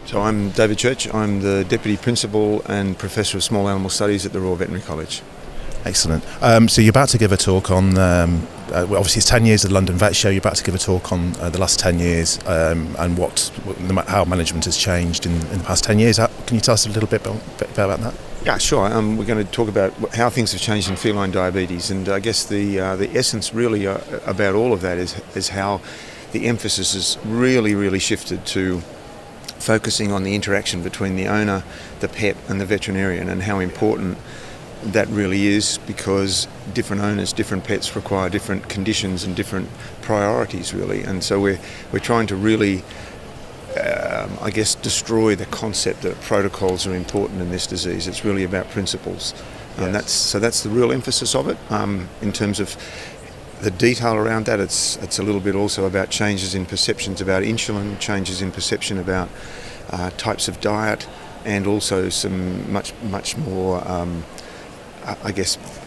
So I'm David Church. I'm the Deputy Principal and Professor of Small Animal Studies at the Royal Veterinary College. Excellent. So you're about to give a talk on, obviously it's 10 years of the London Vet Show. You're about to give a talk on the last 10 years and how management has changed in the past 10 years. Can you tell us a little bit about that? Yeah, sure. We're going to talk about how things have changed in feline diabetes, and I guess the essence really about all of that is how the emphasis has really shifted to focusing on the interaction between the owner, the pet and the veterinarian, and how important that really is, because different owners, different pets require different conditions and different priorities really. And so we're trying to really destroy the concept that protocols are important in this disease. It's really about principles. And that's the real emphasis of it. In terms of the detail around that, it's a little bit also about changes in perceptions about insulin, changes in perception about types of diet, and also some much more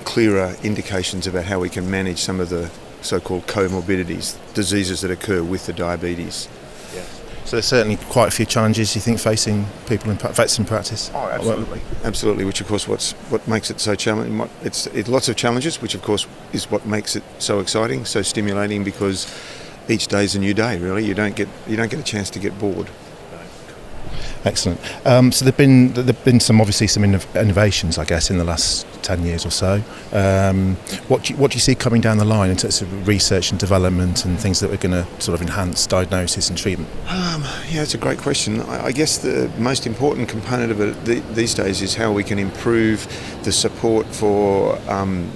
clearer indications about how we can manage some of the so-called comorbidities, diseases that occur with the diabetes. Yeah. So there's certainly quite a few challenges, you think, facing people vets in practice? Oh, absolutely. Which of course what makes it so challenging. It's lots of challenges, which of course is what makes it so exciting, so stimulating, because each day is a new day. Really, you don't get a chance to get bored. Excellent. So there've been some innovations, I guess, in the last 10 years or so. What do you see coming down the line in terms of research and development and things that are going to sort of enhance diagnosis and treatment? Yeah, it's a great question. I guess the most important component of it these days is how we can improve the support for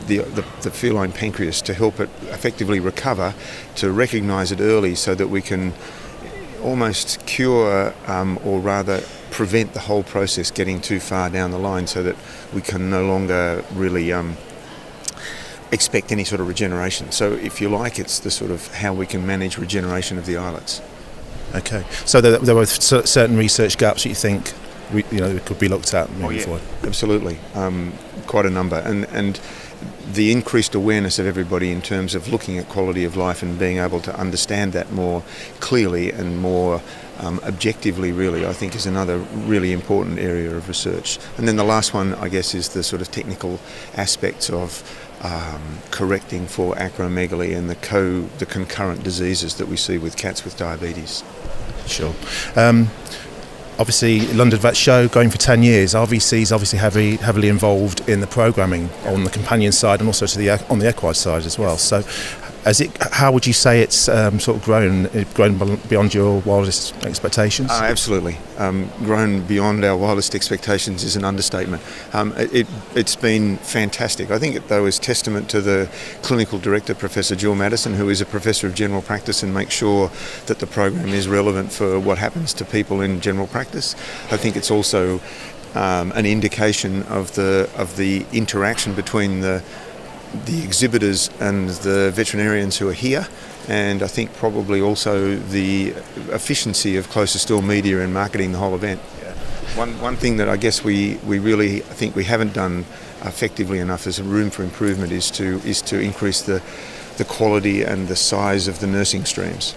the feline pancreas to help it effectively recover, to recognise it early so that we can almost cure or rather prevent the whole process getting too far down the line, so that we can no longer really expect any sort of regeneration. So if you like, it's the sort of how we can manage regeneration of the islets. Okay, so there were certain research gaps that you think could be looked at moving forward? Absolutely, quite a number, and the increased awareness of everybody in terms of looking at quality of life and being able to understand that more clearly and more objectively, really, I think is another really important area of research. And then the last one, I guess, is the sort of technical aspects of correcting for acromegaly and the concurrent diseases that we see with cats with diabetes. Sure. Obviously, London Vet Show going for 10 years. RVC is obviously heavily involved in the programming on the companion side and also on the equine side as well. So, how would you say it's sort of grown beyond your wildest expectations? Absolutely. Grown beyond our wildest expectations is an understatement. It's been fantastic. I think it, though, is testament to the clinical director, Professor Jill Madison, who is a professor of general practice and makes sure that the program is relevant for what happens to people in general practice. I think it's also an indication of the interaction between the exhibitors and the veterinarians who are here, and I think probably also the efficiency of Closer Still Media in marketing the whole event. Yeah. One thing that I guess we really think we haven't done effectively enough, as a room for improvement, is to increase the quality and the size of the nursing streams.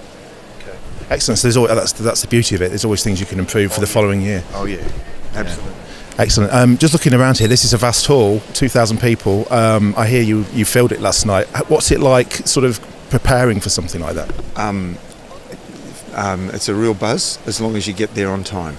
Okay. Excellent. So that's the beauty of it. There's always things you can improve for the following year. Oh yeah, absolutely. Yeah. Excellent. Just looking around here, this is a vast hall, 2,000 people. I hear you filled it last night. What's it like sort of preparing for something like that? It's a real buzz as long as you get there on time.